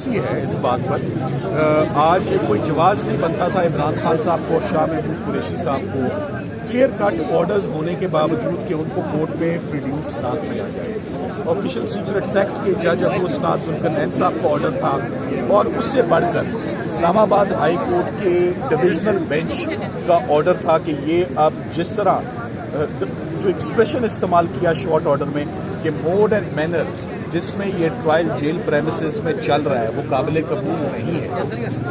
सी है इस बात पर। आज कोई जवाब नहीं बनता था इमरान खान साहब को और शाह महमूद कुरैशी साहब को क्लियर कट ऑर्डर्स होने के बावजूद कि उनको कोर्ट में प्रोड्यूस ना किया जाए। ऑफिशियल सीक्रेट्स एक्ट के जज अबू उस्ताद जुल्करनैन साहब का ऑर्डर था और उससे बढ़कर इस्लामाबाद हाई कोर्ट के डिविजनल बेंच का ऑर्डर था कि ये अब जिस तरह जो एक्सप्रेशन इस्तेमाल किया शॉर्ट ऑर्डर में कि मोड एंड मैनर जिसमें ये ट्रायल जेल प्रेमिसेस में चल रहा है वो काबिल कबूल नहीं है,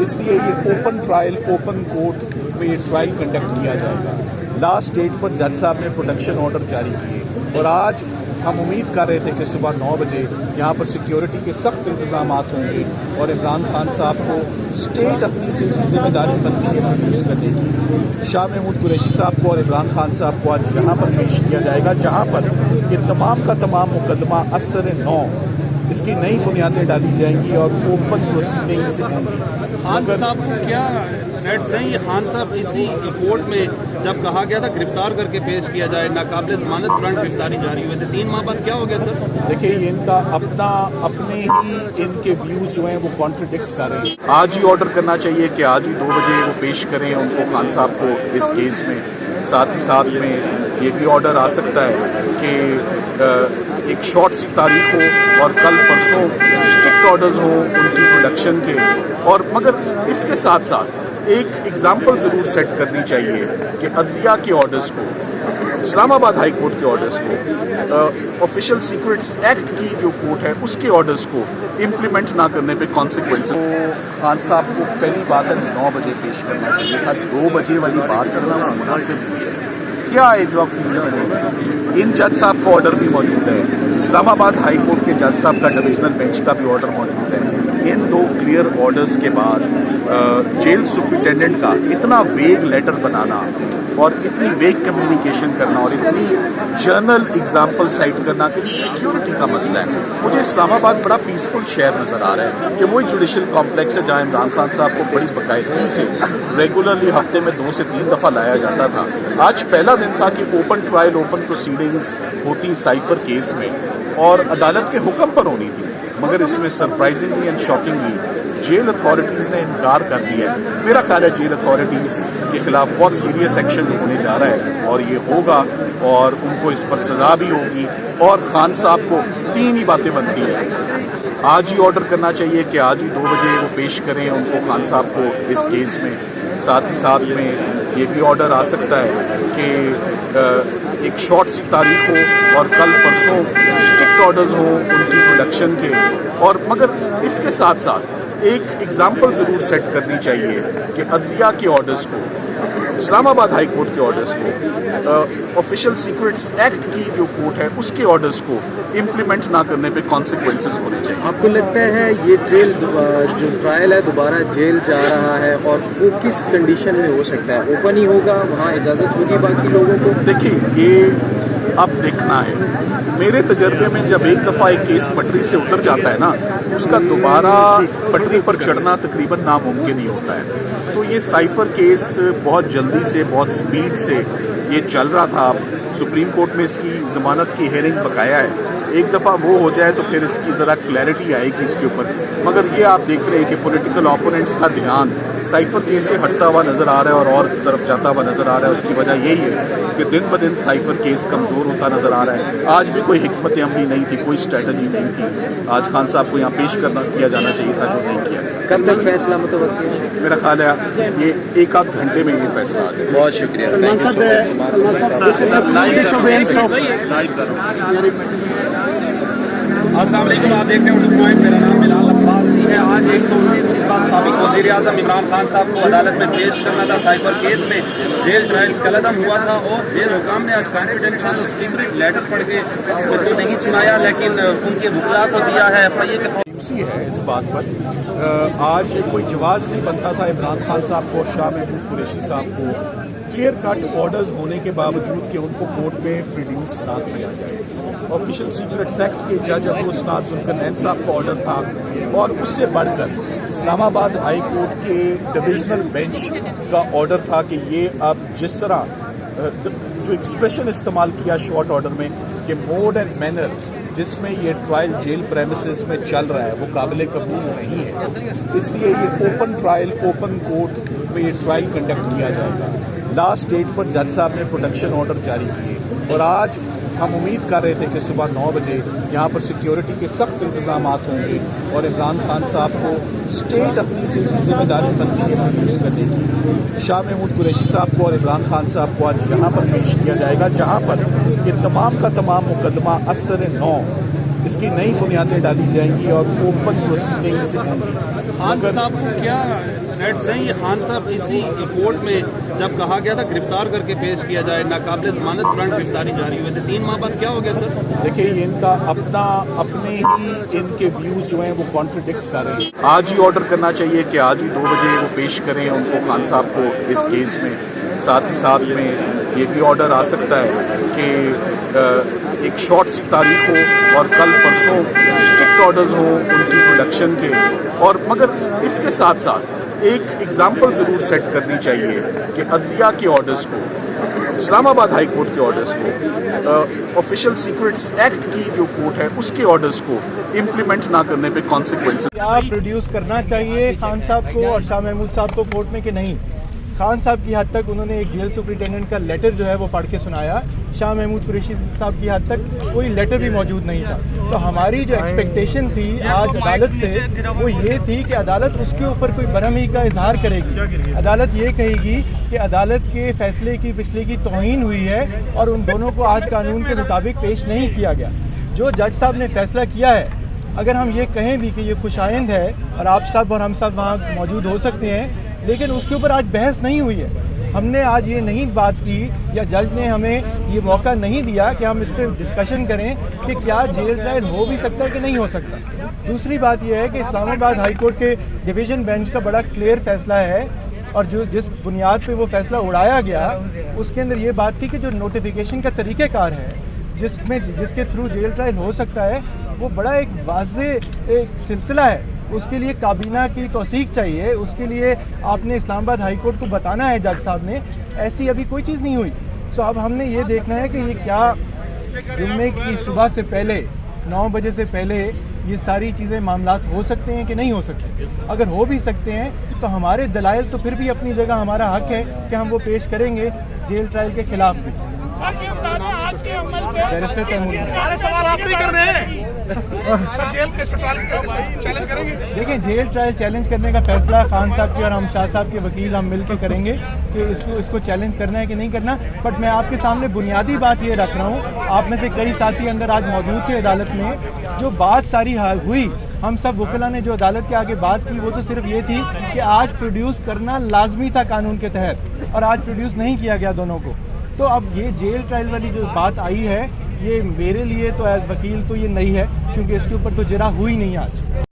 इसलिए ये ओपन ट्रायल ओपन कोर्ट में ये ट्रायल कंडक्ट किया जाएगा। लास्ट डेट पर जज साहब ने प्रोटेक्शन ऑर्डर जारी किए और आज हम उम्मीद कर रहे थे कि सुबह 9 बजे यहाँ पर सिक्योरिटी के सख्त इंतजाम होंगे और इमरान खान साहब को स्टेट अपनी जिम्मेदारी बनती है प्रोड्यूस करने की। शाह महमूद कुरैशी साहब को और इमरान खान साहब को आज यहाँ पर पेश किया जाएगा, जहाँ पर ये तमाम का तमाम मुकदमा असर 9 इसकी नई बुनियादें डाली जाएंगी और ओपन प्रोसीडिंग से खान साहब को क्या थ्रेट्स हैं? ये खान साहब इसी कोर्ट में जब कहा गया था गिरफ्तार करके पेश किया जाए, नाकाबिल जमानत वारंट गिरफ्तारी जारी हुए थे, 3 माह बाद क्या हो गया सर? देखिए इनका अपने ही इनके व्यूज जो हैं वो कॉन्ट्रडिक्ट कर रहे हैं। आज ही ऑर्डर करना चाहिए कि आज ही 2 बजे वो पेश करें उनको खान साहब को इस केस में। साथ ही साथ में ये भी ऑर्डर आ सकता है कि एक शॉर्ट सी तारीख हो और कल परसों स्ट्रिक्ट ऑर्डर्स हो उनकी प्रोडक्शन के, और मगर इसके साथ साथ एक एग्जाम्पल ज़रूर सेट करनी चाहिए कि अदलिया के ऑर्डर्स को, इस्लामाबाद हाई कोर्ट के ऑर्डर्स को, ऑफिशियल सीक्रेट्स एक्ट की जो कोर्ट है उसके ऑर्डर्स को इम्प्लीमेंट ना करने पे कॉन्सिक्वेंसेस। तो खान साहब को पहली बात है 9 बजे पेश करना चाहिए था, 2 बजे वाली बात करना मुनासिब नहीं है। क्या एज ऑफ इन जज साहब का ऑर्डर भी मौजूद है, इस्लामाबाद हाई कोर्ट के जज साहब का डिविजनल बेंच का भी ऑर्डर मौजूद है। इन 2 क्लियर ऑर्डर्स के बाद जेल सुप्रिटेंडेंट का इतना वेग लेटर बनाना और इतनी वेग कम्युनिकेशन करना और इतनी जर्नल एग्जाम्पल साइट करना कि सिक्योरिटी का मसला है। मुझे इस्लामाबाद बड़ा पीसफुल शहर नज़र आ रहा है कि वही जुडिशल कॉम्प्लेक्स है जहाँ इमरान खान साहब को बड़ी बाकायदगी से रेगुलरली हफ्ते में 2 से 3 दफ़ा लाया जाता था। आज पहला दिन था कि ओपन ट्रायल ओपन प्रोसीडिंग्स होती साइफर केस में और अदालत के हुक्म पर होनी थी, मगर इसमें surprisingly and shockingly jail authorities ने इनकार कर दिया है। मेरा ख्याल है जेल अथॉरिटीज़ के खिलाफ बहुत सीरियस एक्शन होने जा रहा है और ये होगा और उनको इस पर सज़ा भी होगी। और खान साहब को 3 ही बातें बनती हैं, आज ही ऑर्डर करना चाहिए कि आज ही 2 बजे वो पेश करें उनको खान साहब को इस केस में। साथ ही साथ में ये भी ऑर्डर आ सकता है कि एक शॉर्ट सी तारीख हो और कल परसों स्ट्रिक्ट ऑर्डर्स हो उनकी प्रोडक्शन के, और मगर इसके साथ साथ एक एग्जाम्पल ज़रूर सेट करनी चाहिए कि अदलिया के ऑर्डर्स को, इस्लामाबाद हाई कोर्ट के ऑर्डर्स को, ऑफिशियल सीक्रेट्स एक्ट की जो कोर्ट है उसके ऑर्डर्स को इम्प्लीमेंट ना करने पे कॉन्सिक्वेंसेस होने चाहिए। आपको लगता है ये जो ट्रायल है दोबारा जेल जा रहा है और वो किस कंडीशन में हो सकता है? ओपन ही होगा, वहाँ इजाज़त होगी बाकी लोगों को? देखिए ये अब देखना है। मेरे तजर्बे में जब एक दफ़ा एक केस पटरी से उतर जाता है ना, उसका दोबारा पटरी पर चढ़ना तकरीबन नामुमकिन ही होता है। तो ये साइफर केस बहुत जल्दी से बहुत स्पीड से ये चल रहा था। सुप्रीम कोर्ट में इसकी ज़मानत की हेयरिंग बकाया है, एक दफ़ा वो हो जाए तो फिर इसकी ज़रा क्लैरिटी आएगी इसके ऊपर। मगर ये आप देख रहे हैं कि पॉलिटिकल ओपोनेंट्स का ध्यान साइफर केस से हटता हुआ नज़र आ रहा है और तरफ जाता हुआ नज़र आ रहा है। उसकी वजह यही है कि दिन ब दिन साइफर केस कमज़ोर होता नज़र आ रहा है। आज भी कोई हिकमत अमली नहीं थी, कोई स्ट्रैटेजी नहीं थी। आज खान साहब को यहाँ पेश किया जाना चाहिए था, जो नहीं किया। कब तक फैसला मुतवक्किल है? मेरा ख्याल है ये 1-8 घंटे में ये फैसला आ जाएगा। बहुत शुक्रिया। अस्सलाम वालेकुम, आप देख रहे हैं पॉइंट। मेरा नाम बिलाल अब्बास है। आज 119 दिन बाद साबिक वज़ीर-ए-आज़म इमरान खान साहब को अदालत में पेश करना था साइफर केस में। जेल ट्रायल कलअदम हुआ था और जेल हुकाम ने आज कॉन्फिडेंशियल और सीक्रेट लेटर पढ़ के उसको तो नहीं सुनाया, लेकिन उनके वकील को दिया है। FIA के सी है इस बात पर। आज कोई जवाब नहीं बनता था इमरान खान साहब को और शाह महमूद कुरैशी साहब को क्लियर कट ऑर्डर्स होने के बावजूद कि उनको कोर्ट में प्रोड्यूस ना किया जाए। ऑफिशियल सीक्रेट्स एक्ट के जज अबू उस्ताद जुल्करनैन साहब का ऑर्डर था और उससे बढ़कर इस्लामाबाद हाई कोर्ट के डिविजनल बेंच का ऑर्डर था कि ये अब जिस तरह जो एक्सप्रेशन इस्तेमाल किया शॉर्ट ऑर्डर में कि मोड एंड मैनर جس میں یہ ٹرائل جیل پریمیسز میں چل رہا ہے وہ قابل قبول نہیں ہے، اس لیے یہ اوپن ٹرائل اوپن کورٹ میں یہ ٹرائل کنڈکٹ کیا جائے گا۔ لاسٹ ڈیٹ پر جج صاحب نے پروٹیکشن آرڈر جاری کیے اور آج ہم امید کر رہے تھے کہ صبح 9 بجے یہاں پر سیکیورٹی کے سخت انتظامات ہوں گے اور عمران خان صاحب کو اسٹیٹ اپنی ذمہ داری بنتی ہے محفوظ کرنے کی۔ شاہ محمود قریشی صاحب کو اور عمران خان صاحب کو آج یہاں پر پیش کیا جائے گا، جہاں پر یہ تمام کا تمام مقدمہ اثر 9 اس کی نئی بنیادیں ڈالی جائیں گی اور اوپن پروسیڈنگ سے ہوں گی۔ خان صاحب کو کیا تھریٹس ہیں؟ یہ خان صاحب اسی کورٹ میں جب کہا گیا تھا گرفتار کر کے پیش کیا جائے، ناقابل ضمانت وارنٹ گرفتاری جاری ہوئے تھے، 3 ماہ بعد کیا ہو گیا سر؟ دیکھیں یہ ان کا اپنے ہی ان کے ویوز جو ہیں وہ کانٹرڈکٹ کر رہے ہیں۔ آج ہی آرڈر کرنا چاہیے کہ آج ہی 2 بجے وہ پیش کریں ان کو، خان صاحب کو اس کیس میں۔ ساتھ ہی ساتھ میں یہ بھی آرڈر آ سکتا ہے کہ ایک شارٹ سی تاریخ ہو اور کل پرسوں اسٹرکٹ آرڈرز ہوں ان کی پروڈکشن کے، اور مگر اس کے ساتھ ساتھ ایک ایگزامپل ضرور سیٹ کرنی چاہیے کہ عدلیہ کے آرڈرز کو، اسلام آباد ہائی کورٹ کے آرڈرز کو، آفیشیل سیکرٹس ایکٹ کی جو کورٹ ہے اس کے آرڈرز کو امپلیمنٹ نہ کرنے پہ کانسیکوینس کیا پروڈیوس کرنا چاہیے خان صاحب کو اور شاہ محمود صاحب کو کورٹ میں کہ نہیں؟ خان صاحب کی حد تک انہوں نے ایک جیل سپرنٹینڈنٹ کا لیٹر جو ہے وہ پڑھ کے سنایا، شاہ محمود قریشی صاحب کی حد تک کوئی لیٹر بھی موجود نہیں تھا۔ تو ہماری جو ایکسپیکٹیشن تھی آج عدالت سے وہ یہ تھی کہ عدالت اس کے اوپر کوئی برہمی کا اظہار کرے گی، عدالت یہ کہے گی کہ عدالت کے فیصلے کی پچھلے کی توہین ہوئی ہے اور ان دونوں کو آج قانون کے مطابق پیش نہیں کیا گیا۔ جو جج صاحب نے فیصلہ کیا ہے، اگر ہم یہ کہیں بھی کہ یہ خوش آئند ہے اور آپ سب اور ہم سب وہاں موجود ہو سکتے ہیں، لیکن اس کے اوپر آج بحث نہیں ہوئی ہے۔ ہم نے آج یہ نہیں بات کی یا جج نے ہمیں یہ موقع نہیں دیا کہ ہم اس پہ ڈسکشن کریں کہ کیا جیل ٹرائل ہو بھی سکتا ہے کہ نہیں ہو سکتا۔ دوسری بات یہ ہے کہ اسلام آباد ہائی کورٹ کے ڈویژن بینچ کا بڑا کلیئر فیصلہ ہے، اور جس بنیاد پہ وہ فیصلہ اڑایا گیا اس کے اندر یہ بات تھی کہ جو نوٹیفیکیشن کا طریقہ کار ہے جس کے تھرو جیل ٹرائل ہو سکتا ہے، وہ بڑا ایک واضح ایک سلسلہ ہے۔ اس کے لیے کابینہ کی توثیق چاہیے، اس کے لیے آپ نے اسلام آباد ہائی کورٹ کو بتانا ہے جج صاحب نے، ایسی ابھی کوئی چیز نہیں ہوئی۔ سو اب ہم نے یہ دیکھنا ہے کہ یہ کیا جمعے کی صبح سے پہلے 9 بجے سے پہلے یہ ساری چیزیں معاملات ہو سکتے ہیں کہ نہیں ہو سکتے۔ اگر ہو بھی سکتے ہیں تو ہمارے دلائل تو پھر بھی اپنی جگہ ہمارا حق ہے کہ ہم وہ پیش کریں گے جیل ٹرائل کے خلاف بھی۔ بیرسٹر تیمور دیکھیں جیل ٹرائل چیلنج کرنے کا فیصلہ خان صاحب کی اور ہم شاہ صاحب کے وکیل ہم مل کے کریں گے کہ اس کو چیلنج کرنا ہے کہ نہیں کرنا۔ بٹ میں آپ کے سامنے بنیادی بات یہ رکھ رہا ہوں، آپ میں سے کئی ساتھی اندر آج موجود تھے عدالت میں، جو بات ساری ہوئی ہم سب وکلاء نے جو عدالت کے آگے بات کی وہ تو صرف یہ تھی کہ آج پروڈیوس کرنا لازمی تھا قانون کے تحت، اور آج پروڈیوس نہیں کیا گیا دونوں کو۔ تو اب یہ جیل ٹرائل والی جو بات آئی ہے، یہ میرے لیے تو ایز وکیل تو یہ نہیں ہے، کیونکہ اس کے اوپر تو جرا ہوئی نہیں آج۔